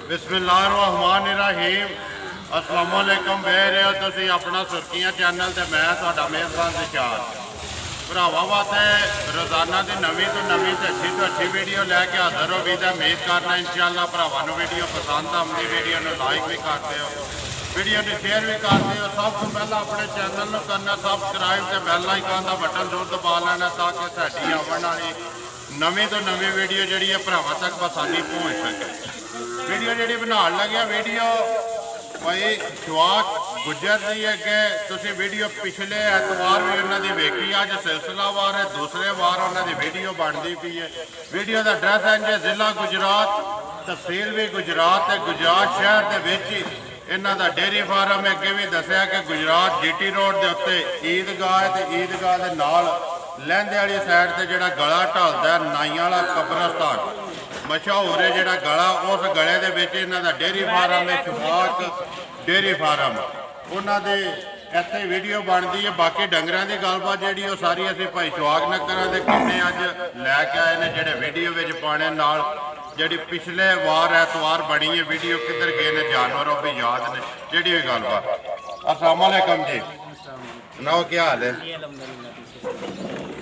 बिस्मिल्लाहिर्रहमानिर्रहीम अस्सलाम वालेकुम बह रहे हो तुसी अपना सुर्खियां चैनल ते मैं तुहाडा मेज़बान दिशार भरावां वास्ते रोज़ाना की नवीं तो नवीं ते अच्छी वीडियो लैके हाज़र हो भी उम्मीद करना इंशाअल्लाह भरावां नूं वीडियो पसंद आउंदी वीडियो नूं लाइक भी करते हो वीडियो नूं शेयर भी करते हो। सब तो पहला अपने चैनल नूं करना सबसक्राइब ते बैल आइकन का बटन जरूर दबा लेना ताकि साडी आवन वाली नवीं तो नवीं वीडियो जिहड़ी है भरावां तक आसानी पहुँच सके। वीडियो जी बना लगे वीडियो भाई शवाक गुजर दी है कि तुसी वीडियो पिछले एतवार भी उन्होंने वेखी अज सिलसिलावार है दूसरे वार उन्होंने वीडियो बनती पी है। वीडियो का एड्रैस है जी जिला गुजरात तहसील भी गुजरात है गुजरात शहर के इन्हों का डेयरी फार्म अगे भी दसिया कि गुजरात GT रोड के उत्ते ईदगाह है तो ईदगाह के नाल लहंदे वाली साइड से जोड़ा गला ढलता है नाई वाला कब्रस्तान मशहूर है जोड़ा गला उस गले के इन्हों का डेयरी फार्म है शवाक डेयरी फार्म उन्होंने इतने वीडियो बनती है। बाकी डंगर की गलबात जी सारी असी भाई शवाक नगर के किन्ने अज लैके आए हैं जोड़े वीडियो पाने नाल जी पिछले वार एतवार बनी है वीडियो किधर गए ने जानवर वो भी याद ने जी भी गलबात। अस्सलाम वालेकुम जी सुनाओ क्या हाल है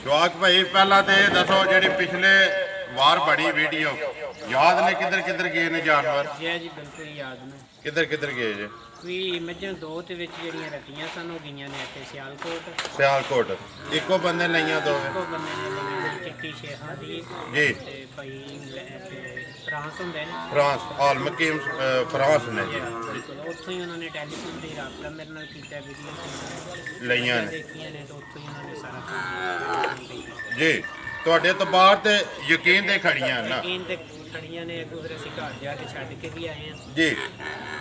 शवाक भाई पहला तो दसो जी पिछले वार बड़ी वीडियो याद ने किधर किधर गए ने जानवर जी बिल्कुल याद ने किधर किधर गए जे भी मझां दो ते विच जेहड़ियां रखियां सन हो गईयां ने इत्थे सियालकोट इको बंदे लईयां दो इको बंदे ने लईयां चिट्टी शेहा दी जी ते भाई फ्रांस हुंदे ने फ्रांस ऑल मकीम फ्रांस ने बिल्कुल उत्थों ही उन्होंने टेलीफोन ते राबता मेरे नाल कीता वीडियो लईयां ने देखियां ने तो उत्थों ही उन्होंने सारा काम जी ਤੁਹਾਡੇ ਤੋਂ ਬਾਹਰ ਤੇ ਯਕੀਨ ਤੇ ਖੜੀਆਂ ਨਾ ਯਕੀਨ ਤੇ ਖੜੀਆਂ ਨੇ ਦੂਸਰੇ ਅਸੀਂ ਘਰ ਜਾ ਕੇ ਛੱਡ ਕੇ ਵੀ ਆਏ ਹਾਂ ਜੀ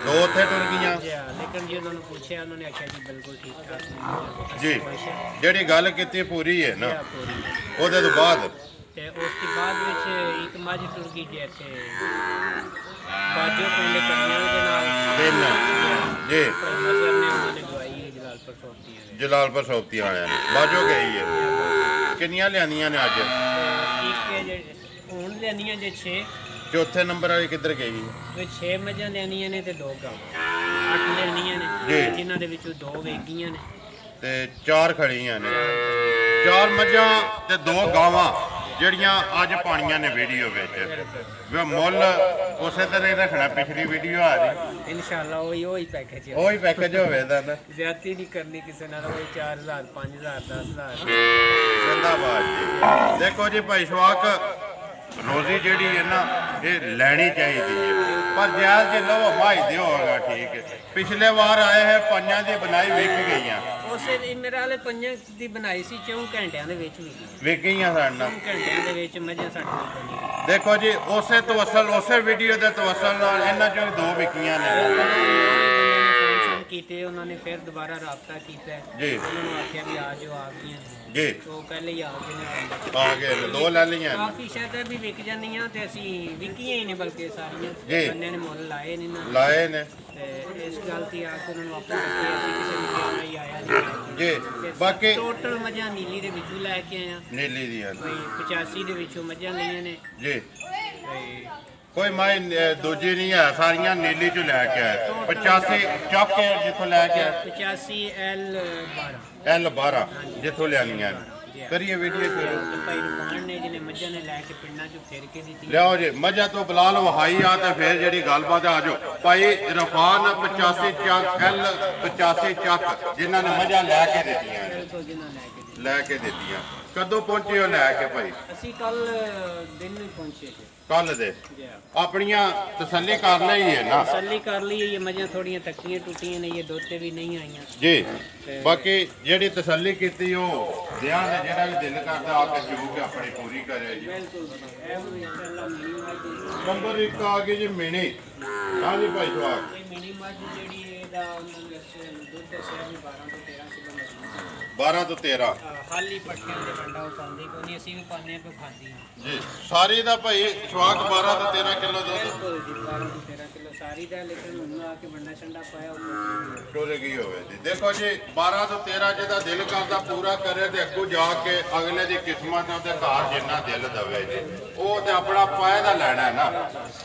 ਦੋ ਉੱਥੇ ਟੁਰ ਗਈਆਂ ਲੇਕਿਨ ਜੀ ਉਹਨਾਂ ਨੂੰ ਪੁੱਛਿਆ ਉਹਨਾਂ ਨੇ ਆਖਿਆ ਜੀ ਬਿਲਕੁਲ ਠੀਕ ਠਾਕ ਜੀ ਜਿਹੜੀ ਗੱਲ ਕੀਤੀ ਪੂਰੀ ਹੈ ਨਾ ਉਹਦੇ ਤੋਂ ਬਾਅਦ ਤੇ ਉਸ ਤੋਂ ਬਾਅਦ ਵਿੱਚ ਇੱਕ ਮੱਝ ਟੁਰ ਗਈ ਜੀ ਇੱਥੇ ਬਾਜੋ ਪਿੰਡ ਕਰੀਆਂ ਦੇ ਨਾਲ ਤਿੰਨ ਜੀ ਮਸਰ ਨੇ ਉਹਨਾਂ ਨੇ ਦਵਾਈ ਜਲਾਲਪੁਰ ਸੌਂਪੀ ਹੈ ਜਲਾਲਪੁਰ ਸੌਂਪੀ ਵਾਲਿਆਂ ਨੇ ਬਾਜੋ ਗਈ ਹੈ ਕਿੰਨੀਆਂ ਲਿਆਂਦੀਆਂ ਨੇ ਅੱਜ ਇੱਕ ਹੁਣ ਲਿਆਂਦੀਆਂ ਜੇ 6 ਚੌਥੇ ਨੰਬਰ ਵਾਲੀ ਕਿੱਧਰ ਗਈ ਤੇ 6 ਮੱਝਾਂ ਲਿਆਂਦੀਆਂ ਨੇ ਤੇ 2 ਗਾਂ 8 ਲਿਆਂਦੀਆਂ ਨੇ ਜਿਨ੍ਹਾਂ ਦੇ ਵਿੱਚੋਂ 2 ਵੇਗੀਆਂ ਨੇ ਤੇ 4 ਖੜੀਆਂ ਨੇ 4 ਮੱਝਾਂ ਤੇ 2 ਗਾਵਾਂ ਜਿਹੜੀਆਂ ਅੱਜ ਪਾਣੀਆਂ ਨੇ ਵੀਡੀਓ ਵਿੱਚ ਮੁੱਲ ਉਸੇ ਤਰ੍ਹਾਂ ਹੀ ਰੱਖਣਾ ਪਿਛਲੀ ਵੀਡੀਓ ਆ ਰਹੀ ਇਨਸ਼ਾਅੱਲਾ ਉਹੀ ਪੈਕੇਜ ਹੋਵੇਗਾ ਨਾ ਜ਼ਿਆਦਤੀ ਨਹੀਂ ਕਰਨੀ ਕਿਸੇ ਨਾਲ ਉਹ 4000 5000 10000 ਜ਼ਿੰਦਾਬਾਦ ਜੀ। ਦੇਖੋ ਜੀ ਭਾਈ ਸ਼ਵਾਕ ਰੋਜ਼ੀ ਜਿਹੜੀ ਹੈ ਨਾ ਇਹ ਲੈਣੀ ਚਾਹੀਦੀ ਹੈ ਪਰ ਜਾਇਜ਼ ਜੇ ਲਵੋ ਮਾਈ ਹੋਗਾ ਠੀਕ ਹੈ। ਪਿਛਲੇ ਵਾਰ ਆਏ ਹੈ ਪੰਜਾਂ ਦੀ ਬਣਾਈ ਵਿਕ ਗਈਆਂ ਉਸੇ ਮੇਰੇ ਵਾਲੇ ਪੰਜਾਂ ਦੀ ਬਣਾਈ ਸੀ 4 ਘੰਟਿਆਂ ਦੇ ਵਿੱਚ ਵਿਕ ਗਈਆਂ ਸਾਡਾ 4 ਘੰਟਿਆਂ ਦੇ ਵਿੱਚ ਮੱਝਾਂ ਸਾਡੀ ਦੇਖੋ ਜੀ ਉਸੇ ਤਵੱਸਲ ਉਸੇ ਵੀਡੀਓ ਦੇ ਤਵੱਸਲ ਨਾਲ ਇਹਨਾਂ ਚੋਂ 2 ਵਿਕੀਆਂ ਨੇ ਕੀਤੇ ਉਹਨਾਂ ਨੇ ਫਿਰ ਦੁਬਾਰਾ ਰਾਬਤਾ ਕੀਤਾ ਜੀ ਉਹਨਾਂ ਨੂੰ ਆਖਿਆ ਵੀ ਆ ਜਾਓ ਆ ਗਈਆਂ ਜੀ ਉਹ ਪਹਿਲੇ ਹੀ ਆ ਗਏ ਨੇ 2 ਲੈ ਲਈਆਂ ਕਾਫੀ ਸ਼ਾਇਦ ਵੀ ਵਿਕ ਜਾਂਦੀਆਂ ਤੇ ਅਸੀਂ ਵਿਕੀਆਂ ਹੀ ਨੇ ਬਲਕਿ ਸਾਰੀਆਂ ਬੰਦੇ ਨੇ ਮੁੱਲ ਲਾਏ ਨੇ ਨਾ ਲਾਏ ਨੇ ਤੇ ਇਸ ਗੱਲ ਤੇ ਆ ਕੇ ਉਹਨਾਂ ਨੂੰ ਆਪਾਂ ਦੱਸਿਆ ਅਸੀਂ ਕਿਸੇ ਨੂੰ ਕਿਹਾ ਨਹੀਂ ਆਇਆ ਨਹੀਂ ਜੀ ਬਾਕੀ ਟੋਟਲ ਮੱਝਾਂ ਨੀਲੀ ਦੇ ਵਿੱਚੋਂ ਲੈ ਕੇ ਆਏ ਆ ਨੀਲੀ ਦੀਆਂ ਕੋਈ 85 ਦੇ ਵਿੱਚੋਂ ਮੱਝਾਂ ਲਈਆਂ ਨੇ ਜੀ ਤੇ ਕੋਈ ਮਾਈ ਦੂਜੀ ਨਹੀਂ ਹੈ ਸਾਰੀਆਂ ਨੀਲੀ ਚੋਂ ਲੈ ਕੇ ਆਏ 85 ਚੱਕ ਕੇ ਜਿੱਥੋਂ ਲੈ ਕੇ ਆਏ 85 L12 ਜਿੱਥੋਂ ਲਿਆਣੀਆਂ ਕਰੀਏ ਵੀਡੀਓ ਸ਼ੁਰੂ ਭਾਈ ਰਫਾਨ ਨੇ ਜਿਹਨੇ ਮੱਝਾਂ ਨੇ ਲੈ ਕੇ ਪਿੰਡਾਂ ਚੋਂ ਫੇਰ ਕੇ ਦਿੱਤੀ ਲਿਆਓ ਜੀ ਮੱਝਾਂ ਤੋਂ ਬਲਾਲ ਵਹਾਈ ਆ ਤੇ ਫਿਰ ਜਿਹੜੀ ਗੱਲਬਾਤ ਆ ਜਾਓ ਭਾਈ ਰਫਾਨ 85 ਚੱਕ L85 ਚੱਕ ਜਿਨ੍ਹਾਂ ਨੇ ਮੱਝਾਂ ਲੈ ਕੇ ਦਿੱਤੀਆਂ ਲੈ ਕੇ ਦਿੱਤੀਆਂ ਕਦੋਂ ਪਹੁੰਚੇ ਹੋ ਲੈ ਕੇ ਭਾਈ ਅਸੀਂ ਕੱਲ ਦਿਨ ਨੂੰ ਪਹੁੰਚੇ ਜੀ ਕੱਲ ਦੇ ਆਪਣੀਆਂ ਤਸੱਲੀ ਕਰ ਲਈ ਹੈ ਨਾ ਤਸੱਲੀ ਕਰ ਲਈ ਇਹ ਮੱਝਾਂ ਥੋੜੀਆਂ ਤੱਕੀਆਂ ਟੁੱਟੀਆਂ ਨੇ ਇਹ ਦੋਤੇ ਵੀ ਨਹੀਂ ਆਈਆਂ ਜੀ ਬਾਕੀ ਜਿਹੜੀ ਤਸੱਲੀ ਕੀਤੀ ਉਹ ਦਿਆਂ ਦੇ ਜਿਹੜਾ ਵੀ ਦਿਲ ਕਰਦਾ ਆ ਕੇ ਜੂ ਕੇ ਆਪਣੀ ਪੂਰੀ ਕਰੇ ਜੀ ਬਿਲਕੁਲ ਇਹ ਇਨਸ਼ਾਅੱਲਾ ਮਿਲੀ ਨੰਬਰ 1 ਆ ਗਈ ਜੀ ਮਿਣੀ ਹਾਂਜੀ ਭਾਈ ਜਵਾਬ ਮਿਨੀ ਮੱਝ ਜਿਹੜੀ ਇਹਦਾ ਉਹਨਾਂ ਨੇ ਦੁੱਧ ਦੱਸਿਆ ਵੀ 12 ਤੋਂ 13 ਕਿਲੋ ਮਿਲਦਾ 12 ਤੋਂ 13 ਖਾਲੀ ਪੱਠਿਆਂ ਦੇ ਕੰਡਾ ਉਹ ਪਾਉਂਦੀ ਕੋਈ ਨਹੀਂ, ਅਸੀਂ ਵੀ ਪਾਉਂਦੇ ਆ ਕੋਈ ਖਾਂਦੀ ਨਹੀਂ। ਜੀ ਸਾਰੀ ਦਾ ਭਾਈ ਸ਼ਵਾਕ 12 ਤੋਂ 13 ਕਿਲੋ ਦੁੱਧ ਬਿਲਕੁਲ ਜੀ 12 ਤੋਂ 13 ਕਿਲੋ ਸਾਰੀ ਦਾ, ਲੇਕਿਨ ਹੁਣ ਆ ਕੇ ਵੰਡਾ ਛੰਡਾ ਪਾਇਆ ਉਹ ਟੋਲੇ ਕੀ ਹੋਵੇ ਜੀ। ਦੇਖੋ ਜੀ 12 ਤੋਂ 13 ਜਿਹਦਾ ਦਿਲ ਕਰਦਾ ਪੂਰਾ ਕਰੇ ਤੇ ਅੱਗੋਂ ਜਾ ਕੇ ਅਗਲੇ ਦੀ ਕਿਸਮਤ ਉਹਦੇ ਘਰ ਜਿੰਨਾ ਦਿਲ ਦਵੇ ਜੀ, ਉਹ ਤੇ ਆਪਣਾ ਫਾਇਦਾ ਲੈਣਾ ਹੈ ਨਾ।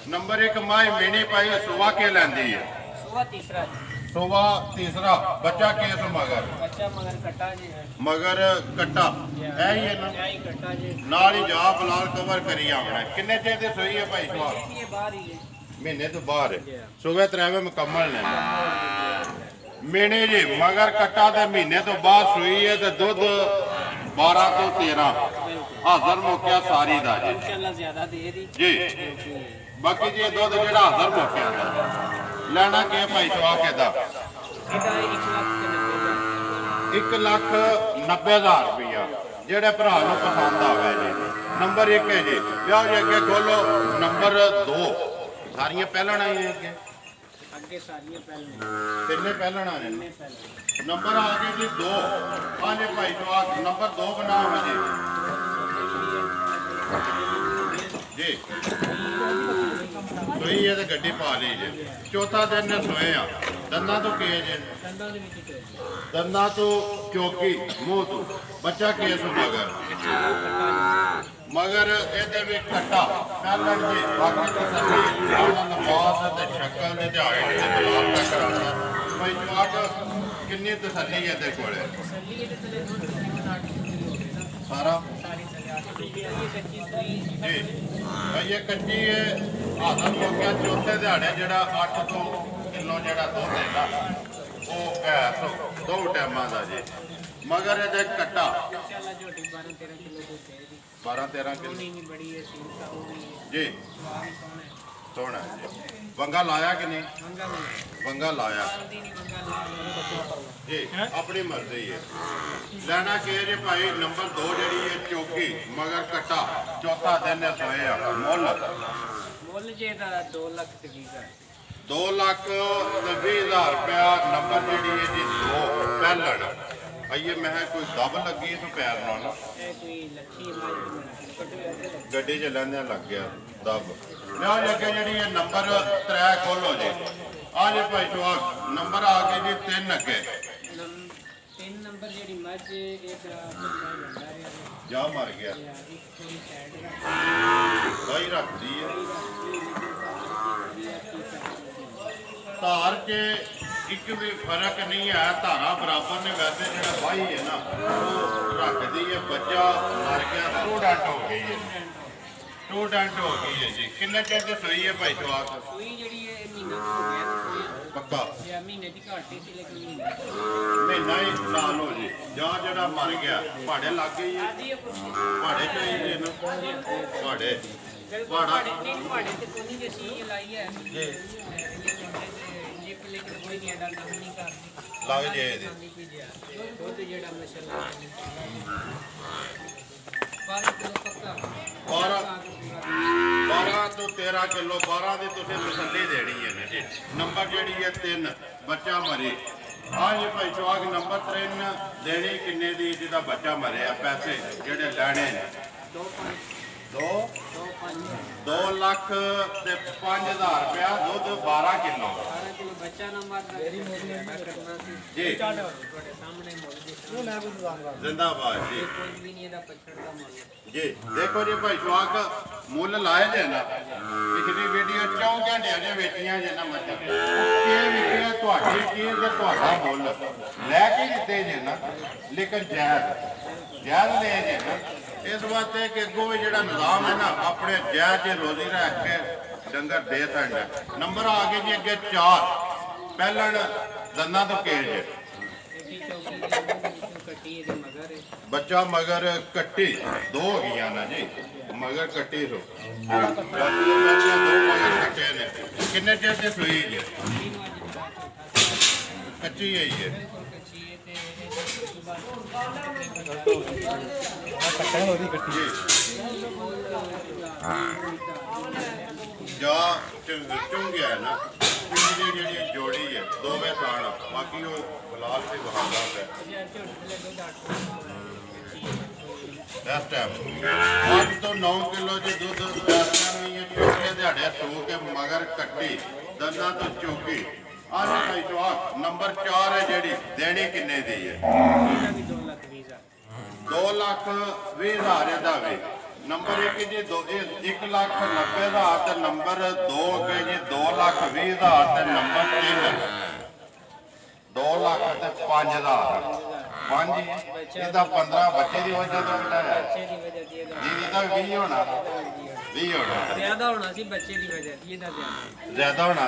ਨੰਬਰ 1 ਮਾਈ ਮਿਣੀ ਪਾਈ ਸੁਵਾ ਕੇ ਲੈਂਦੀ ਹੈ, ਸੁਆ ਤੀਸਰਾ ਜੀ, ਸੁਵਾ ਤੀਸਰਾ ਬੱਚਾ ਕੇਸ ਮਗਰ ਬੱਚਾ ਮਗਰ ਕੱਟਾ ਜੀ, ਮਗਰ ਕੱਟਾ ਇਹ ਹੀ ਹੈ ਨਾ, ਇਹ ਕੱਟਾ ਜੀ, ਨਾਲ ਹੀ ਜਾ ਬਲਾਲ ਕਵਰ ਕਰੀ ਆਉਣਾ। ਕਿੰਨੇ ਚਿਰ ਦੀ ਸੋਈ ਹੈ ਭਾਈ ਸੁਆ? ਇਹ ਬਾਹਰ ਹੀ ਹੈ ਮਹੀਨੇ ਤੋਂ ਬਾਹਰ ਹੈ, ਸੁਬਹ ਤਰੇਵੇਂ ਮੁਕੰਮਲ ਨੇ ਮਿਣੀ ਜੀ ਮਗਰ ਕੱਟਾ ਤੇ ਮਹੀਨੇ ਤੋਂ ਬਾਅਦ ਸੂਈ ਹੈ ਤੇ ਦੁੱਧ 12 ਤੋਂ 13 ਹਾਜ਼ਰ ਮੌਕਿਆ ਸਾਰੀ ਦਾ ਜੀ ਇਨਸ਼ਾਅੱਲਾ ਜ਼ਿਆਦਾ ਦੇ ਦੀ ਜੀ। ਬਾਕੀ ਜੀ ਇਹ ਦੁੱਧ ਜਿਹੜਾ ਹਾਜ਼ਰ ਮੌਕਿਆ ਦਾ ਲੈਣਾ ਕਿ ਭਾਈ ਚਵਾ ਕੇ ਦਾ ਇਹਦਾ 1,90,000 ਰੁਪਇਆ ਜਿਹੜੇ ਭਰਾ ਨੂੰ ਪਸੰਦ ਆਵੇ ਜੀ। ਨੰਬਰ 1 ਹੈ ਜੀ, ਲਿਆਓ ਜੀ ਅੱਗੇ ਖੋਲੋ। ਨੰਬਰ 2 ਸਾਰੀਆਂ ਪਹਿਲਣ ਆਈਆਂ ਅੱਗੇ, ਅੱਗੇ ਸਾਰੀਆਂ ਪਹਿਲਾਂ ਤਿੰਨੇ ਪਹਿਲਣ ਆ ਨੇ। ਪਹਿਲਾਂ ਨੰਬਰ ਆ ਗਏ ਜੀ 2 ਆਲੇ ਭਾਈ ਚਵਾ ਨੰਬਰ 2 ਬਣਾਓ ਜੀ ਜੀ। ਸੋਈ ਇਹ ਤੇ ਗੱਡੀ ਪਾ ਲਈ ਜੀ, ਚੌਥਾ ਦਿਨ ਨੇ ਸੋਏ ਆ। ਦੰਦਾਂ ਤੋਂ ਕੇ ਜੇ ਦੰਦਾਂ ਦੇ ਵਿੱਚ ਦੰਦਾਂ ਤੋਂ ਚੌਕੀ ਮੂੰਹ ਤੋਂ ਬੱਚਾ ਕੇਸ ਮਗਰ ਇਹਦੇ ਵਿੱਚ ਕੱਟਾ ਪਹਿਲਣ ਜੀ। ਬਾਕੀ ਤਸੱਲੀ ਉਹਨਾਂ ਨਵਾਜ਼ ਤੇ ਸ਼ਕਲ ਦੇ ਤੇ ਹਾਈਟ ਤੇ ਜਵਾਬ ਦਾ ਕਰਾਉਣਾ ਭਾਈ ਜਵਾਬ ਕਿੰਨੀ ਤਸੱਲੀ ਹੈ ਇਹਦੇ ਕੋਲੇ ਤਸੱਲੀ ਇਹਦੇ ਥੱਲੇ ਦੁੱਧ ਸਾਰਾ ਸਾਰੀ ਇਹ ਕੱਚੀ ਸੂਈ ਜੀ ਭਾਈ ਇਹ ਕੱਚੀ ਹੈ। ਹਾਜ਼ਰ ਹੋ ਗਿਆ ਚੌਥੇ ਦਿਹਾੜੇ ਜਿਹੜਾ 8 ਤੋਂ ਕਿਲੋ ਜਿਹੜਾ ਦੁੱਧ ਹੈਗਾ ਉਹ ਹੈ ਦੋ ਟਾਈਮਾਂ ਦਾ ਜੀ। ਮਗਰ ਇਹਦੇ ਕੱਟਾ ਇਨਸ਼ਾਅੱਲਾ ਝੋਟੀ 12 13 ਕਿਲੋ ਦੁੱਧ ਦੇਗੀ। 12 13 ਕਿਲੋ ਨਹੀਂ ਬੜੀ ਹੈ ਸੀਲ ਤਾਂ ਉਹ ਵੀ ਹੈ ਜੀ। ਸਵਾਦ ਵੀ ਸੋਹਣਾ ਹੈ। ਸੋਹਣਾ ਜੀ। ਵੰਗਾ ਲਾਇਆ ਕਿ ਨਹੀਂ? ਮੰਗਾ ਨਹੀਂ ਵੰਗਾ ਲਾਇਆ ਜਲਦੀ ਨਹੀਂ ਮੰਗਾ ਲਾ ਜੀ, ਆਪਣੀ ਮਰਜ਼ੀ ਹੈ। ਲੈਣਾ ਕਿ ਜੇ ਭਾਈ ਨੰਬਰ 2 ਜਿਹੜੀ ਹੈ ਚੌਕੀ ਮਗਰ ਕੱਟਾ ਚੌਥਾ ਦਿਨ ਨੇ ਸੋਏ ਆ। ਮੁੱਲ ਜੇ ਦਾ 2 ਲੱਖ ਤਕਰੀਬਨ 2,20,000 ਰੁਪਇਆ। ਨੰਬਰ ਜਿਹੜੀ ਹੈ ਜੀ 2 ਪਹਿਲਣ ਆਈਏ। ਮੈਂ ਕਿਹਾ ਕੋਈ ਦਬ ਲੱਗੀ ਇਸ ਪੈਰ ਨਾਲ ਇਹ ਕੋਈ ਲੱਖੀ ਮਾਈ ਗੱਡੀ 'ਚ ਲੈਂਦਿਆਂ ਲੱਗ ਗਿਆ ਦਬ। ਲਿਆ ਜੀ ਅੱਗੇ ਜਿਹੜੀ ਇਹ ਨੰਬਰ 3 ਖੋਲੋ ਜੀ। ਆ ਜੇ ਭਾਈ ਜਵਾਬ ਨੰਬਰ ਆ ਗਏ ਜੀ 3 ਅੱਗੇ 3 ਨੰਬਰ ਜਿਹੜੀ ਮੱਝ ਇੱਕ ਬੰਦਾ ਲੰਡਾ ਰਿਹਾ ਜਾ ਮਰ ਗਿਆ ਇੱਕ ਥੋੜੀ ਸਾਈਡ ਭਾਈ ਰੱਖਦੀ ਹੈ ਧਾਰ 'ਚ ਇੱਕ ਵੀ ਫਰਕ ਨਹੀਂ ਹੈ। ਧਾਰਾ ਬਰਾਬਰ ਨੇ। ਵੈਸੇ ਜਿਹੜਾ ਵਾਹੀ ਹੈ ਨਾ ਉਹ ਰੱਖਦੀ ਹੈ। ਬੱਚਾ ਮਰ ਗਿਆ ਸਟੂਡੈਂਟ ਹੋ ਗਈ ਹੈ। ਸਟੂਡੈਂਟ ਹੋ ਗਈ ਹੈ ਜੀ। ਕਿੰਨੇ ਚਿਰ ਦੀ ਸੋਈ ਹੈ ਭਾਈ ਜਵਾਕ? ਸੂਈ ਜਿਹੜੀ ਹੈ ਮਹੀਨਾ ਹੋ ਗਿਆ ਪੱਕਾ ਜਾਂ ਮਹੀਨੇ ਦੀ ਘੱਟ ਹੀ ਸੀ ਲੇਕਿਨ ਮਹੀਨਾ ਮਹੀਨਾ ਹੀ ਸਾਲ ਹੋ ਜੀ। ਜਾਂ ਜਿਹੜਾ ਮਰ ਗਿਆ ਪਹਾੜੇ ਲੱਗ ਗਈ ਹੈ। ਆਦੀ ਪਹਾੜੇ ਚਾਹੀਦੇ ਨਾ ਪਹਾੜੇ ਪਹਾੜੇ ਤੇ ਕੋਈ ਜੇ ਸੀ ਲਾਈ ਹੈ ਜੀ ਜਿਪ ਲੇਕਿਨ ਕੋਈ ਨਹੀਂ ਐਡਾ ਕੰਮ ਨਹੀਂ ਕਰਦੀ ਲੱਗ ਜੇ ਇਹਦੇ ਦੁੱਧ ਜਿਹੜਾ ਮਸ਼ਾਅੱਲਾ 12 ਕਿਲੋ ਪੱਕਾ 12 ਤੋਂ 13 ਕਿਲੋ 12 ਦੀ ਤੁਸੀਂ ਤਸੱਲੀ ਦੇਣੀ ਹੈ ਜੀ। ਨੰਬਰ ਜਿਹੜੀ ਹੈ 3 ਬੱਚਾ ਮਰੇ। ਹਾਂ ਜੀ ਭਾਈ ਚਵਾਕ ਨੰਬਰ 3 ਦੇਣੀ ਕਿੰਨੇ ਦੀ ਜਿਹਦਾ ਬੱਚਾ ਮਰਿਆ? ਪੈਸੇ ਜਿਹੜੇ ਲੈਣੇ ਨੇ 2 ਲੱਖ ਤੇ 5,000 ਰੁਪਇਆ। ਦੁੱਧ 12 ਕਿਲੋ 12 ਕਿਲੋ ਬੱਚਾ ਨਾ ਮਾਰਦਾ ਮੇਰੀ ਮੋਦੀ ਕਰਨਾ ਸੀ ਜੀ। ਤੁਹਾਡੇ ਸਾਹਮਣੇ ਮੁੱਲ ਦੇ ਜ਼ਿੰਦਾਬਾਦ ਜੀ। ਕੋਈ ਵੀ ਨਹੀਂ ਇਹਦਾ ਪਛੜ ਦਾ ਮੁੱਲ ਜੀ ਦੇਖੋ ਜੀ ਭਾਈ ਜਵਾਕ ਮੁੱਲ ਲਾਏ ਜੇ ਨਾ। ਪਿਛਲੀ ਵੀਡੀਓ 4 ਘੰਟਿਆਂ ਦੇ ਵੇਚੀਆਂ ਜੇ ਨਾ ਮੱਝਾਂ ਇਹ ਵਿਕਿਆ ਤੁਹਾਡੀ ਚੀਜ਼ ਤੇ ਤੁਹਾਡਾ ਮੁੱਲ ਲੈ ਕੇ ਦਿੱਤੇ ਜੇ ਨਾ। ਲੇਕਿਨ ਜਾਇਜ਼ ਲੈ ਜੇ ਨਾ। ਇਸ ਵਾਸਤੇ ਕਿ ਅੱਗੋਂ ਵੀ ਜਿਹੜਾ ਨਿਜ਼ਾਮ ਹੈ ਨਾ ਆਪਣੇ ਜਾਇਜ਼ 'ਚ ਰੋਜ਼ੀ ਰੱਖ ਕੇ ਡੰਗਰ ਦੇ ਸਕਦਾ। ਨੰਬਰ ਆ ਗਏ ਜੀ ਅੱਗੇ 4 ਪਹਿਲਣ ਦੰਦਾਂ ਤੋਂ ਕੇਜ ਕੱਟੀ ਇਹਦੇ ਮਗਰ ਬੱਚਾ ਮਗਰ ਕੱਟੀ 2 ਹੋ ਗਈਆਂ ਨਾ ਜੀ। ਮਗਰ ਕੱਟੀ ਸੋ ਬਾਕੀ ਬੱਚਿਆਂ 2 ਮਗਰ ਕੱਟੇ ਨੇ। ਕਿੰਨੇ ਚਿਰ ਦੀ ਸੂਈ ਜੀ? ਕੱਚੀ ਹੈ ਜੀ ਜਾ ਚੁੰਗਿਆ ਨਾ ਪਿਛਲੀ ਜਿਹੜੀ ਜੋੜੀ ਹੈ ਦੋਵੇਂ ਥਾਣ ਬਾਕੀ ਉਹ ਬਲਾਲ ਵੀ ਬਹਾਦਾ ਹੈ ਇਸ ਟਾਈਮ 8 ਤੋਂ 9 ਕਿਲੋ ਜੀ ਦੁੱਧ ਇਸ ਟਾਈਮ ਇਹ ਛੋਟੇ ਦਿਹਾੜੇ ਸੂ ਕੇ ਮਗਰ ਕੱਟੀ ਦੰਦਾਂ ਤੋਂ ਚੌਕੀ ਆਹ ਭਾਈ ਜਵਾਬ ਨੰਬਰ 4 ਹੈ ਜਿਹੜੀ ਦੇਣੀ ਕਿੰਨੇ ਦੀ ਹੈ ਇਹਦਾ ਵੀ 2 ਲੱਖ 20 ਹਜ਼ਾਰ 2 ਲੱਖ 20 ਹਜ਼ਾਰ ਦਾ ਵੀ ਨੰਬਰ 1 ਜੀ 1 ਲੱਖ 90 ਹਜ਼ਾਰ ਤੇ ਨੰਬਰ 2 ਅੱਗੇ ਜੀ 2 ਲੱਖ 20 ਹਜ਼ਾਰ ਤੇ ਨੰਬਰ 3 2 ਲੱਖ ਤੇ 5 ਹਜ਼ਾਰ 5 ਇਹਦਾ 15 ਬੱਚੇ ਦੀ ਵਜ੍ਹਾ ਤੋਂ ਘਟਾਇਆ ਬੱਚੇ ਦੀ ਵਜ੍ਹਾ ਦੀ ਇਹਦਾ ਜੀ ਦਾ 20 ਹੋਣਾ 20 ਹੋਣਾ ਜ਼ਿਆਦਾ ਹੋਣਾ ਸੀ ਬੱਚੇ ਦੀ ਵਜ੍ਹਾ ਦੀ ਇਹਦਾ ਜ਼ਿਆਦਾ ਹੋਣਾ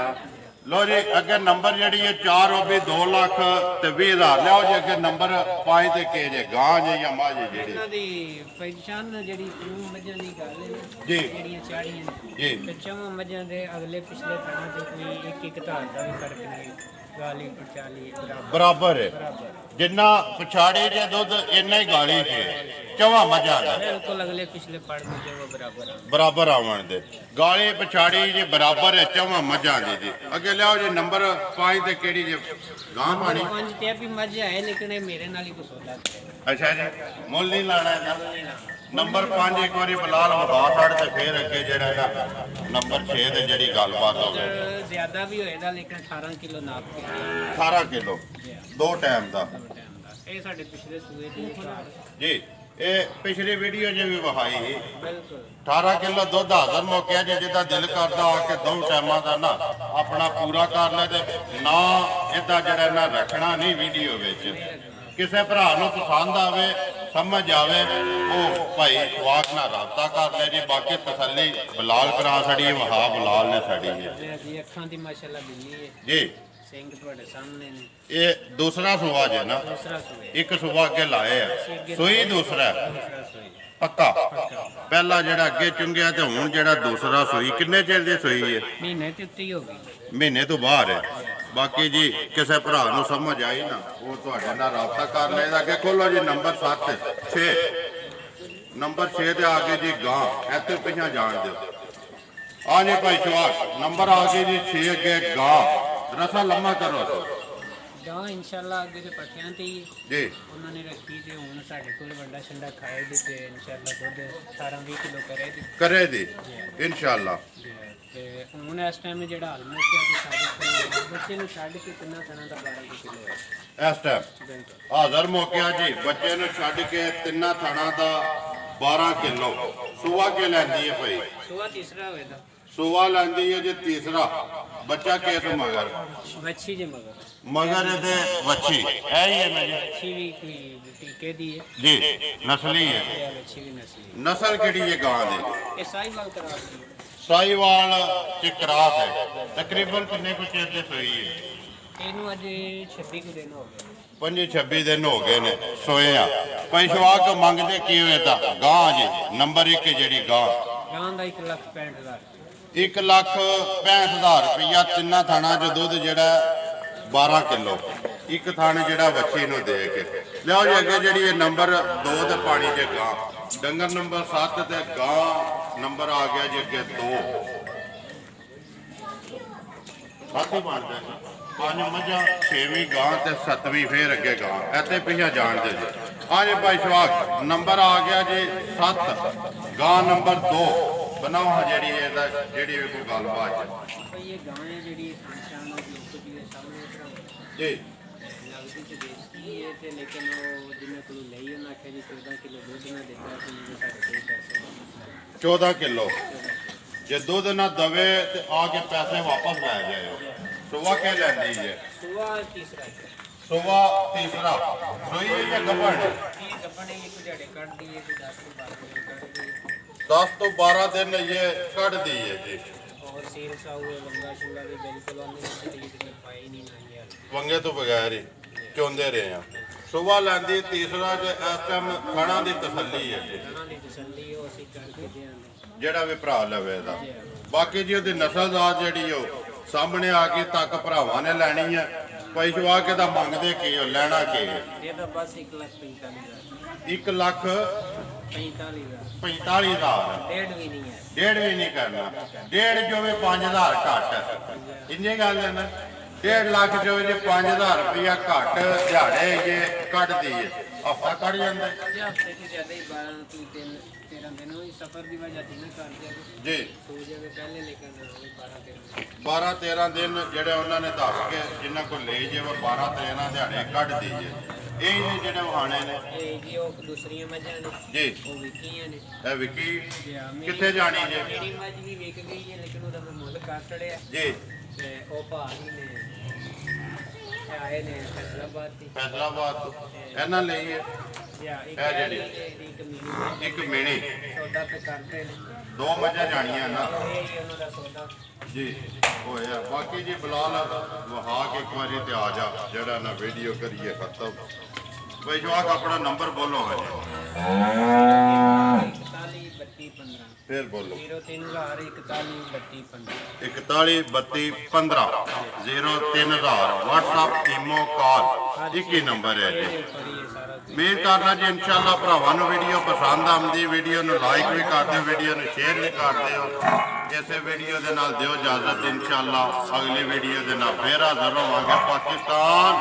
ਲੋ ਜੀ ਅੱਗੇ ਨੰਬਰ ਜਿਹੜੀ ਹੈ 4 ਉਹ ਵੀ 2 ਲੱਖ ਤੇ 20 ਹਜ਼ਾਰ ਲਿਆਓ ਜੀ ਅੱਗੇ ਨੰਬਰ 5 ਤੇ ਕੇ ਜੇ ਗਾਂ ਜੇ ਜਾਂ ਮਾਂ ਜੇ ਜਿਹੜੀ ਇਹਨਾਂ ਦੀ ਪਹਿਚਾਨ ਜਿਹੜੀ ਕਿਉਂ ਮੱਝਾਂ ਦੀ ਗੱਲ ਹੈ ਜੀ। ਜਿਹੜੀਆਂ ਚਾੜੀਆਂ ਨੇ ਜੀ ਬੱਚਿਆਂ ਮੱਝਾਂ ਦੇ ਅਗਲੇ ਪਿਛਲੇ ਥਾਂ ਤੇ ਕੋਈ ਇੱਕ ਧਾਰ ਦਾ ਵੀ ਫਰਕ ਨਹੀਂ ਗਾਲੀ ਪਚਾਲੀ ਬਰਾਬਰ ਹੈ ਬਰਾਬਰ ਜਿੰਨਾ ਪਛਾੜੇ ਜੇ ਦੁੱਧ ਇੰਨਾ ਹੀ ਗਾਲੀ ਚ ਚਵਾ ਮੱਝਾਂ ਦਾ ਬਿਲਕੁਲ ਅਗਲੇ ਪਿਛਲੇ ਪੜ ਨੂੰ ਜੋ ਬਰਾਬਰ ਆ ਬਰਾਬਰ ਆਵਣ ਦੇ ਗਾਲੀ ਪਛਾੜੀ ਜੀ ਬਰਾਬਰ ਹੈ ਚਵਾ ਮੱਝਾਂ ਦੀ ਜੀ ਅੱਗੇ ਲਿਆਓ ਜੀ ਨੰਬਰ 5 ਤੇ ਕਿਹੜੀ ਜੀ ਗਾਂ ਪਾਣੀ ਪੰਜ ਤੇ ਵੀ ਮੱਝ ਹੈ ਲੇਕਿਨ ਇਹ ਮੇਰੇ ਨਾਲ ਹੀ ਕੁਛ ਹੁੰਦਾ ਅੱਛਾ ਜੀ ਮੁੱਲ ਨਹੀਂ ਲਾਣਾ ਇਹਦਾ ਨੰਬਰ 5 ਇੱਕ ਵਾਰੀ ਬਲਾਲ ਵਗਾ ਛੱਡ ਤੇ ਫੇਰ ਅੱਗੇ ਜਿਹੜਾ ਨਾ ਨੰਬਰ 6 ਤੇ ਜਿਹੜੀ ਗੱਲਬਾਤ ਹੋਵੇ ਜ਼ਿਆਦਾ ਵੀ ਹੋਏਗਾ ਲੇਕਿਨ 18 ਕਿਲੋ ਨਾਪ ਕੇ 18 ਕਿਲੋ ਦੋ ਟਾਈਮ ਦਾ ਇਹ ਸਾਡੇ ਪਿਛਲੇ ਸੂਏ ਦੀ ਘਰ ਜੀ ਇਹ ਪਿਛਲੀ ਵੀਡੀਓ 'ਚ ਵੀ ਵਹਾਈ ਸੀ ਬਿਲਕੁਲ 18 ਕਿਲੋ ਦੁੱਧ ਹਾਜ਼ਰ ਮੌਕਿਆ ਜੇ ਜਿੱਦਾਂ ਦਿਲ ਕਰਦਾ ਆ ਕੇ ਦੋ ਟਾਈਮਾਂ ਦਾ ਨਾ ਆਪਣਾ ਪੂਰਾ ਕਰ ਲੈ ਤੇ ਨਾ ਇਹਦਾ ਜਿਹੜਾ ਨਾ ਰੱਖਣਾ ਨਹੀਂ ਵੀਡੀਓ ਵਿੱਚ ਕਿਸੇ ਭਰਾ ਨੂੰ ਪਸੰਦ ਆਵੇ ਸਮਝ ਆਵੇ ਉਹ ਭਾਈ ਖਵਾਕ ਨਾਲ ਰਾਬਤਾ ਕਰ ਲੈ ਜੀ ਬਾਕੀ ਤਸੱਲੀ ਬਲਾਲ ਭਰਾ ਸਾਡੀ ਵਹਾ ਬਲਾਲ ਨੇ ਸਾਡੀ ਹੈ ਜੀ ਅੱਖਾਂ ਦੀ ਮਾਸ਼ਾਅੱਲਾ ਬਿੱਲੀ ਹੈ ਜੀ ਸਿੰਘ ਤੁਹਾਡੇ ਸਾਹਮਣੇ ਨੇ ਇਹ ਦੂਸਰਾ ਸੁਭਾ ਜੇ ਨਾ ਦੂਸਰਾ ਸੂਏ ਇੱਕ ਸੁਭਾ ਅੱਗੇ ਲਾਏ ਆ ਸੂਈ ਦੂਸਰਾ ਹੈ। ਦੂਸਰਾ ਸੂਏ ਪੱਕਾ ਪਹਿਲਾ ਜਿਹੜਾ ਅੱਗੇ ਚੁੰਗਿਆ ਤੇ ਹੁਣ ਜਿਹੜਾ ਦੂਸਰਾ ਸੂਈ ਕਿੰਨੇ ਚਿਰ ਦੀ ਸੂਈ ਹੈ ਮਹੀਨੇ ਤੇ ਉੱਤੇ ਹੀ ਹੋ ਗਈ ਮਹੀਨੇ ਤੋਂ ਬਾਹਰ ਹੈ ਬਾਕੀ ਜੀ ਕਿਸੇ ਭਰਾ ਨੂੰ ਸਮਝ ਆਈ ਨਾ ਉਹ ਤੁਹਾਡੇ ਨਾਲ ਰਾਬਤਾ ਕਰ ਲਏਗਾ ਅੱਗੇ ਖੋਲੋ ਜੀ ਨੰਬਰ 7 6 ਨੰਬਰ 6 ਤੇ ਆ ਕੇ ਜੀ ਗਾਂ ਇੱਥੇ ਪਿਛਾ ਜਾਣ ਦਿਓ ਆ ਜੀ ਭਾਈ ਚਵਾਕ ਨੰਬਰ ਆ ਕੇ ਜੀ 6 ਅੱਗੇ ਗਾਂ ਰਸਾ ਲੰਮਾ ਕਰੋ ਗਾਂ ਇਨਸ਼ਾਅੱਲਾ ਅੱਗੇ ਦੇ ਪੱਕਿਆਂ ਤੇ ਹੀ ਜੀ ਉਹਨਾਂ ਨੇ ਰੱਖੀ ਤੇ ਹੁਣ ਸਾਡੇ ਕੋਲ ਵੱਡਾ ਛੰਡਾ ਖਾਏ ਦੇ ਤੇ ਇਨਸ਼ਾਅੱਲਾ ਦੁੱਧ 18-20 ਕਿਲੋ ਕਰੇ ਦੀ ਕਰੇ ਦੀ ਇਨਸ਼ਾਅੱਲਾ ਤੇ ਹੁਣ ਇਸ ਟਾਈਮ ਜਿਹੜਾ ਆਲਮੋਸਟ ਆ ਦੀ ਸਾਰੇ ਬੱਚੇ ਨੂੰ ਛੱਡ ਕੇ ਕਿੰਨਾ ਥਣਾ ਦਾ 12 ਕਿਲੋ ਹੈ ਇਸ ਟਾਈਮ ਬਿਲਕੁਲ ਹਾਜ਼ਰ ਮੌਕਿਆ ਜੀ ਬੱਚੇ ਨੂੰ ਛੱਡ ਕੇ ਤਿੰਨਾਂ ਥਣਾ ਦਾ 12 ਕਿਲੋ ਸੁਆ ਕੇ ਲੈਂਦੀ ਹੈ ਭਾਈ ਸੂਆ ਤੀਸਰਾ ਹੋਏਗਾ ਸੁਆ ਲੈਂਦੀ ਹੈ ਜੀ ਤੀਸਰਾ ਬੱਚਾ ਕੇਸ ਮਗਰ ਵੱਛੀ ਜੇ ਮਗਰ ਮਗਰ ਇਹਦੇ ਵੱਛੀ ਇਹ ਹੀ ਹੈ ਨਾ ਜੀ ਵੱਛੀ ਵੀ ਕੋਈ ਟੀਕੇ ਦੀ ਹੈ ਜੀ ਨਸਲੀ ਹੈ ਤੇ ਇਹ ਵੱਛੀ ਵੀ ਨਸਲੀ ਹੈ। ਨਸਲ ਕਿਹੜੀ ਹੈ ਗਾਂ ਦੀ ਇਹ ਸਾਈਵਾਲ ਕਰਾ ਦਿੱਤੀ ਸਾਈਵਾਲ ਚ ਕਰਾਸ ਹੈ ਤਕਰੀਬਨ ਕਿੰਨੇ ਕੁ ਚਿਰ ਦੀ ਸੋਈ ਹੈ ਇਹਨੂੰ ਅੱਜ 26 ਕੁ ਦਿਨ ਹੋ ਗਏ 25-26 ਦਿਨ ਹੋ ਗਏ ਨੇ ਸੋਏ ਆ ਪੈਸ਼ਵਾਕ ਮੰਗਦੇ ਕੀ ਹੋਏ ਤਾਂ ਗਾਂ ਜੀ ਨੰਬਰ 1 ਜਿਹੜੀ ਗਾਂ ਗਾਂ ਦਾ 1,65,000 1,65,000 ਰੁਪਇਆ ਤਿੰਨਾਂ ਥਾਣਾ ਚ ਦੁੱਧ ਜਿਹੜਾ 12 ਕਿਲੋ ਇੱਕ ਥਾਣ ਜਿਹੜਾ ਬੱਚੇ ਨੂੰ ਦੇ ਕੇ ਲਿਆਓ ਜੀ ਅੱਗੇ ਜਿਹੜੀ ਇਹ ਨੰਬਰ 2 ਤੇ ਪਾਣੀ ਚ ਗਾਂ ਡੰਗਰ ਨੰਬਰ 7 ਤੇ ਗਾਂ ਨੰਬਰ ਆ ਗਿਆ ਜੀ ਅੱਗੇ 2 ਸਾਥੀ ਬਣਦਾ ਜੀ 5 ਮੱਝਾਂ 6ਵੀਂ ਗਾਂ ਤੇ 7ਵੀਂ ਫੇਰ ਅੱਗੇ ਗਾਂ ਇੱਥੇ ਪਿਛਾ ਜਾਣਦੇ ਜੀ ਆ ਜੀ ਭਾਈ ਸ਼ਵਾਕ ਨੰਬਰ ਆ ਗਿਆ ਜੀ 7 ਗਾਂ ਨੰਬਰ 2 ਬਣਾਓ ਜਿਹੜੀ ਇਹਦਾ ਜਿਹੜੀ ਵੀ ਕੋਈ ਗੱਲਬਾਤ ਹੈ ਭਈ ਇਹ ਗਾਂ ਹੈ ਜਿਹੜੀ ਖਾਨਸ਼ਾਨ ਦੀ ਲੋਕ ਜੀ ਦੇ ਸਾਹਮਣੇ ਤਰ੍ਹਾਂ ਜੀ ਲੱਗਦੀ ਤੇ ਦੇਸੀ ਹੈ ਤੇ ਲੇਕਿਨ ਉਹ ਜਿੰਨੇ ਕੋਲ ਲਈ ਉਹਨਾਂ ਆਖਿਆ ਜੀ 14 ਕਿਲੋ ਦੁੱਧ ਨਾ ਦਿੱਤਾ ਸੀ ਜੇ ਸਾਡੇ ਕੋਲ ਪੈਸੇ 14 ਕਿਲੋ ਜੇ ਦੁੱਧ ਨਾ ਦਵੇ ਤੇ ਆ ਕੇ ਪੈਸੇ ਵਾਪਸ ਲੈ ਜਾਇਓ ਸੁਬਾ ਕੇ ਲੈਂਦੀ ਹੈ ਸੂਆ ਤੀਸਰਾ ਹੈ। ਸੁਬਾ ਤੀਸਰਾ ਸੋਈ ਜਾਂ ਗੱਭਣ ਇਹ ਗੱਪਣੇ ਇੱਕ ਦਿਹਾੜੇ ਕੱਢਦੀ ਹੈ ਤੇ 10 ਤੋਂ 12 ਦਿਨ ਕੱਢਦੀ ਹੈ 10 ਤੋਂ 12 ਦਿਨ ਇਹ ਕੱਢਦੀ ਹੈ ਜੀ ਔਰ ਸੀਲ ਸਾਊ ਲੰਗਾ ਸ਼ੁੰਗਾ ਵੀ ਬਿਲਕੁਲ ਉਹਨੇ ਸ਼ਰੀਰ ਤੇ ਪਾਈ ਨਹੀਂ ਨਾ ਯਾਰ ਵੰਗੇ ਤੋਂ ਬਗੈਰ ਹੀ ਚੋਂਦੇ ਰਹੇ ਆ ਸੁਬਾ ਲੈਂਦੀ ਤੀਸਰਾ ਜੇ ਇਸ ਟਾਈਮ ਖਾਣਾ ਦੀ ਤਸੱਲੀ ਹੈ ਜੀ ਉਹਨਾਂ ਦੀ ਤਸੱਲੀ ਉਹ ਅਸੀਂ ਕਰਕੇ ਦਿਆਂਗੇ ਜਿਹੜਾ ਵੀ ਭਰਾ ਲਵੇ ਇਹਦਾ ਬਾਕੀ ਜੀ ਉਹਦੀ ਨਸਲਦਾਰ ਜਿਹੜੀ ਉਹ ਸਾਹਮਣੇ ਆ ਕੇ ਤੱਕ ਭਰਾਵਾਂ ਨੇ ਲੈਣੀ ਹੈ ਪੈਸ਼ਵਾ ਕੇ ਤਾਂ ਮੰਗਦੇ ਕੀ ਉਹ ਲੈਣਾ ਕੀ ਹੈ ਇਹ ਤਾਂ ਬਸ 1,45,000 1 ਲੱਖ 45,000 45,000 ਡੇਢ ਵੀ ਨਹੀਂ ਹੈ ਡੇਢ ਵੀ ਨਹੀਂ ਕਰਨਾ ਡੇਢ ਜੋ ਵੀ 5,000 ਘੱਟ ਇੰਨੀ ਗੱਲ ਹੈ ਨਾ 1.5 ਲੱਖ ਜੋ ਜੇ 5,000 ਰੁਪਇਆ ਘੱਟ ਦਿਹਾੜੇ ਜੇ ਕੱਢਦੀ ਹੈ ਹਫਤਾ ਕੱਢ ਜਾਂਦਾ ਜੇ ਹਫਤੇ ਚ ਜ਼ਿਆਦਾ ਹੀ 12 ਤੋਂ 13 ਦਿਨ ਹੋਈ ਸਫਰ ਦੀ ਵਜ੍ਹਾ ਤੋਂ ਨਹੀਂ ਕਰ ਦਿਆ ਜੀ ਸੋ ਜਾਵੇ ਪਹਿਲੇ ਲੇਕਿਨ 12 13 ਦਿਨ ਜਿਹੜੇ ਉਹਨਾਂ ਨੇ ਦੱਸ ਕੇ ਜਿੰਨਾ ਕੋਲ ਲੈ ਜੇ 12 13 ਦਿਹਾੜੇ ਕੱਢ ਦਈਏ ਇਹ ਨੇ ਜਿਹੜੇ ਵਹਾਣੇ ਨੇ ਇਹ ਜੀ ਉਹ ਦੂਸਰੀਆਂ ਮੱਝਾਂ ਨੇ ਜੀ ਉਹ ਵਿਕੀਆਂ ਨੇ ਇਹ ਵਿਕੀ ਮੇਰੀ ਕਿੱਥੇ ਜਾਣੀ ਜੇ ਮੇਰੀ ਮੱਝ ਵੀ ਵਿਕ ਗਈ ਹੈ ਲੇਕਿਨ ਉਹਦਾ ਮੈਂ ਮੁੱਲ ਕਰ ਛੜਿਆ ਜੀ ਤੇ ਉਹ ਭਾਈ ਨੇ ਇਹ ਆਏ ਨੇ ਫੈਸਲਾਬਾਦ ਦੀ ਫੈਸਲਾਬਾਦ ਤੋਂ ਇਹਨਾਂ ਲਈ ਹੈ ਜਾਂ ਇੱਕ ਇਹ ਜਿਹੜੀ ਇੱਕ ਮਿਲੀ ਇੱਕ ਮਿਣੀ ਸੌਦਾ ਤੇ ਕਰਦੇ ਨੇ ਦੋ ਮੱਝਾਂ ਜਾਣੀਆਂ ਨਾ ਇਹ ਹੀ ਉਹਨਾਂ ਦਾ ਸੌਦਾ ਜੀ ਹੋਇਆ ਬਾਕੀ ਜੀ ਬਲਾਲ ਵਹਾ ਕੇ ਇੱਕ ਵਾਰੀ ਤੇ ਆ ਜਾ ਜਿਹੜਾ ਨਾ ਵੀਡੀਓ ਕਰੀਏ ਖਤਮ ਬਈ ਜਵਾਕ ਆਪਣਾ ਨੰਬਰ ਬੋਲੋ ਹਜੇ 41 ਫੇਰ ਬੋਲੋ 03 41 32 41 32 15 03000 WhatsApp ਈਮੋ ਕਾਲ ਇੱਕ ਹੀ ਨੰਬਰ ਹੈ ਜੀ ਉਮੀਦ ਕਰਦਾ ਜੀ ਇਨਸ਼ਾਅੱਲਾ ਭਰਾਵਾਂ ਨੂੰ ਵੀਡੀਓ ਪਸੰਦ ਆਉਂਦੀ ਵੀਡੀਓ ਨੂੰ ਲਾਈਕ ਵੀ ਕਰ ਦਿਓ ਵੀਡੀਓ ਨੂੰ ਸ਼ੇਅਰ ਵੀ ਕਰ ਦਿਓ ਇਸੇ ਵੀਡੀਓ ਦੇ ਨਾਲ ਦਿਓ ਇਜਾਜ਼ਤ ਇਨਸ਼ਾਅੱਲਾ ਅਗਲੀ ਵੀਡੀਓ ਦੇ ਨਾਲ ਫੇਰ ਹਾਜ਼ਰ ਹੋਵਾਂਗੇ ਪਾਕਿਸਤਾਨ